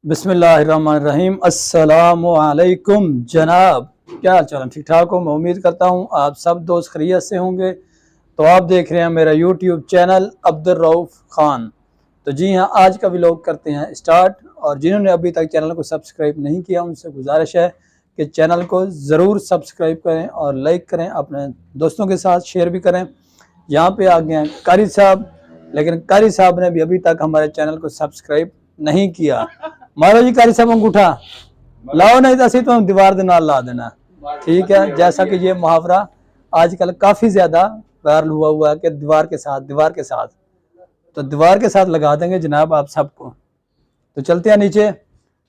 बिस्मिल्लाहिर्रहमानिर्रहीम। अस्सलामुअलैकुम जनाब, क्या हाल चाल है? ठीक ठाक हो? मैं उम्मीद करता हूँ आप सब दोस्त खैरियत से होंगे। तो आप देख रहे हैं मेरा यूट्यूब चैनल अब्दुल रऊफ खान। तो जी हाँ, आज का व्लॉग करते हैं स्टार्ट। और जिन्होंने अभी तक चैनल को सब्सक्राइब नहीं किया उनसे गुजारिश है कि चैनल को ज़रूर सब्सक्राइब करें और लाइक करें, अपने दोस्तों के साथ शेयर भी करें। यहाँ पे आ गए हैं कारी साहब, लेकिन कारी साहब ने भी अभी तक हमारे चैनल को सब्सक्राइब नहीं किया। मारो जी कारी साहब अंगूठा लाओ, नहीं तो असी तो दीवार के नाल ला देना। ठीक है, जैसा कि ये मुहावरा आजकल काफी ज्यादा वायरल हुआ है कि दीवार के साथ, तो दीवार के साथ लगा देंगे जनाब आप सबको। तो चलते हैं नीचे,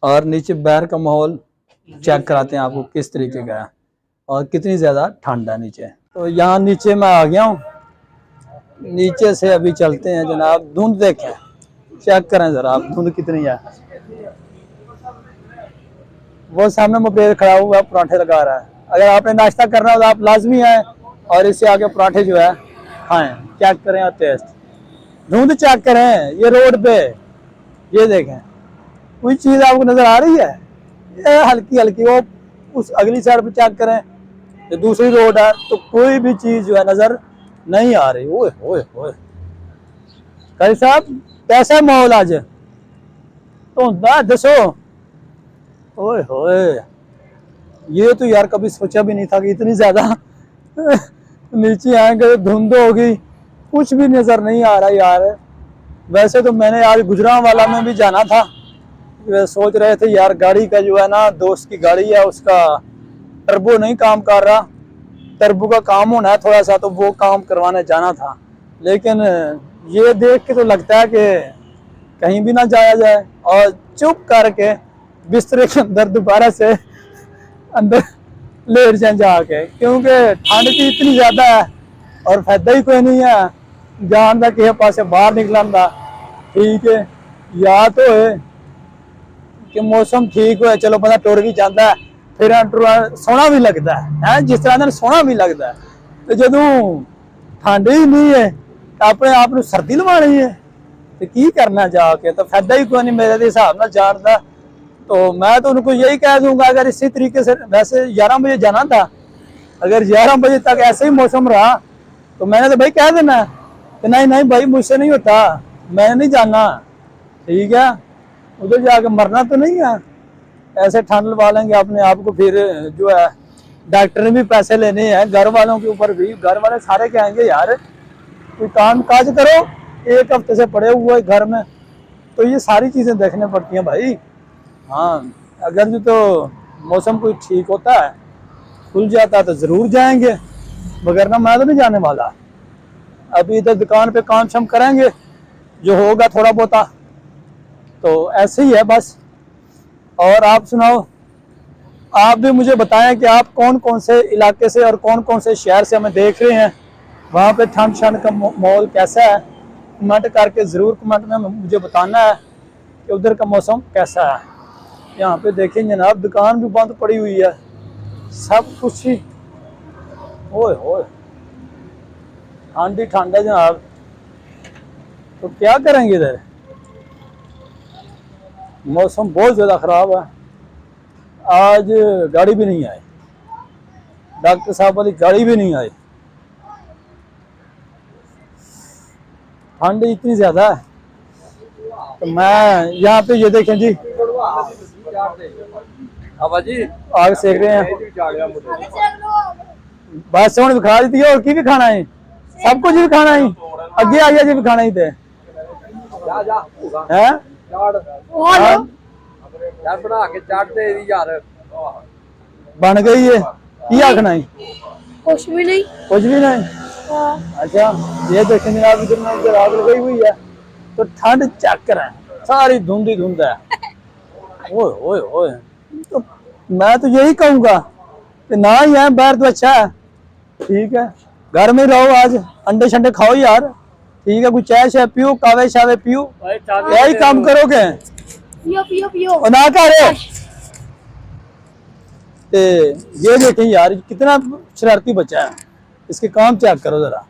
और नीचे बाहर का माहौल चेक कराते हैं आपको किस तरीके का है और कितनी ज्यादा ठंड है नीचे। तो यहाँ नीचे मैं आ गया हूँ, नीचे से अभी चलते हैं जनाब। धुंध देखें, चेक करें जरा आप, धुंध कितनी है। वो सामने मुपेर खड़ा हुआ पराठे लगा रहा है। अगर आपने नाश्ता करना हो तो आप लाजमी आए और इससे आगे पराठे जो है खाएं, चेक करें और टेस्ट। धुंध चेक करें, ये रोड पे ये देखें, कोई चीज आपको नजर आ रही है? ये हल्की हल्की, वो उस अगली साइड पे चेक करें, ये दूसरी रोड है, तो कोई भी चीज जो है नजर नहीं आ रही। ओए होए होए, कारी साहब कैसा माहौल आज? तो दसो। ओए होए, ये तो यार कभी सोचा भी नहीं था कि इतनी ज्यादा नीचे आएंगे, धुंध होगी, कुछ भी नजर नहीं आ रहा यार। वैसे तो मैंने आज गुजरांवाला में भी जाना था, सोच रहे थे यार गाड़ी का जो है ना, दोस्त की गाड़ी है, उसका टर्बो नहीं काम कर रहा, टर्बो का काम होना है थोड़ा सा, तो वो काम करवाने जाना था। लेकिन ये देख के तो लगता है कि कहीं भी ना जाया जाए और चुप करके बिस्तरे के अंदर दोबारा से अंदर लेट जाए जाके, क्योंकि ठंड की इतनी ज्यादा है और फायदा ही कोई नहीं है जान का किसी पास बाहर निकलन का। ठीक है, या तो है कि मौसम ठीक हो, चलो बंदा टुर भी जाता है, फिर सोहना भी लगता है जिस तरह सोहना भी लगता है। तो जदों ठंड ही नहीं है तो अपने आप को सर्दी लवानी है तो की करना जाके, तो फायदा ही कोई नहीं मेरे हिसाब न जान का। तो मैं तो उनको यही कह दूंगा, अगर इसी तरीके से, वैसे 11 बजे जाना था, अगर 11 बजे तक ऐसे ही मौसम रहा तो मैंने तो भाई कह देना कि नहीं नहीं भाई मुझसे नहीं होता, मैंने नहीं जाना। ठीक है, उधर जाके मरना तो नहीं है। ऐसे ठंड लगा लेंगे अपने आप को, फिर जो है डॉक्टर ने भी पैसे लेने हैं, घर वालों के ऊपर भी, घर वाले सारे कहेंगे यार कोई काम काज करो, एक हफ्ते से पड़े हुए घर में। तो ये सारी चीजें देखने पड़ती हैं भाई। हाँ, अगर जो तो मौसम कोई ठीक होता है, खुल जाता है तो जरूर जाएंगे, मगर ना मैं तो नहीं जाने वाला। अभी इधर दुकान पे काम शाम करेंगे, जो होगा थोड़ा बहुता, तो ऐसे ही है बस। और आप सुनाओ, आप भी मुझे बताएं कि आप कौन कौन से इलाके से और कौन कौन से शहर से हमें देख रहे हैं, वहाँ पे ठंड शंड का माहौल कैसा है। कमेंट करके ज़रूर कमेंट में मुझे बताना है कि उधर का मौसम कैसा है। यहाँ पे देखें जनाब, दुकान भी बंद पड़ी हुई है, सब कुछ ही। ओए होए, ठंड ही ठंड है जनाब, तो क्या करेंगे इधर, मौसम बहुत ज़्यादा ख़राब है। आज गाड़ी भी नहीं आई, डॉक्टर साहब वाली गाड़ी भी नहीं आई, ठंड इतनी ज़्यादा है। तो मैं यहाँ पे ये देखें जी, जी आग सेक रहे हैं, बस हूँ भी खा दी और की भी खाना है, सब कुछ भी खाना है, अगे आ गया जी भी खाना ही थे है। बन गई है, की आखना है? कुछ भी नहीं, कुछ भी नहीं। अच्छा, ये देखें जनाब, इधर आग लगाई हुई है, तो ठंड चेक करें, सारी धुंध ही धुंध है। ओए ओए ओए, तो मैं तो यही कहूंगा कि ना ही है, बाहर तो अच्छा है। ठीक है, घर में रहो, आज अंडे शंडे खाओ यार। ठीक है, कुछ चाय शाय पियो, कावे शावे पियो, यही काम करोगे। पियो पियो पियो और ना करे ये देखें यार, कितना शरारती बच्चा है, इसके काम चेक करो जरा।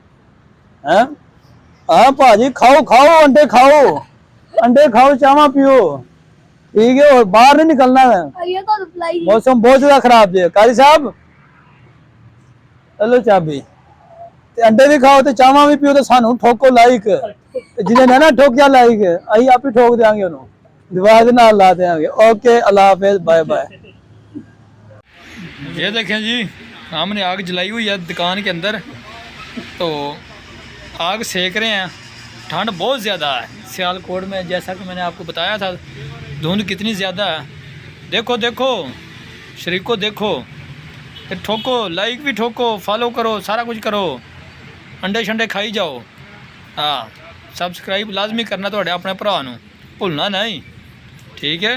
हैं, हाँ भाजी, खाओ खाओ, अंडे खाओ, अंडे खाओ, चावा पियो। ठीक है, और बाहर नहीं निकलना है। ये तो रिप्लाई मौसम बहुत ज्यादा खराब जी। कारी साहब चलो चाबी ते अंडे भी खाओ ते चावा भी पियो, तो सानू ठोको लाइक, जिन्हें ना ना ठोकिया लाइक अही आप ही ठोक देंगे उन्होंने दुआ दे नाल ला देंगे। ओके, अल्लाह हाफिज, बाय बाय। ये देखें जी, हमने आग जलाई हुई है दुकान के अंदर, तो आग सेक रहे हैं। ठंड बहुत ज़्यादा है सियालकोट में, जैसा कि मैंने आपको बताया था। धुंध कितनी ज़्यादा है, देखो देखो शरीको, देखो ठोको, लाइक भी ठोको, फॉलो करो, सारा कुछ करो, अंडे शंडे खाई जाओ। हाँ, सबसक्राइब लाजमी करना तो अपने भरा नूं भुलना नहीं, ठीक है।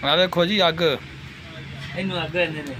आ देखो जी अग, ਇਹਨੂੰ ਅੱਗ ਇਹਨੇ ਨੇ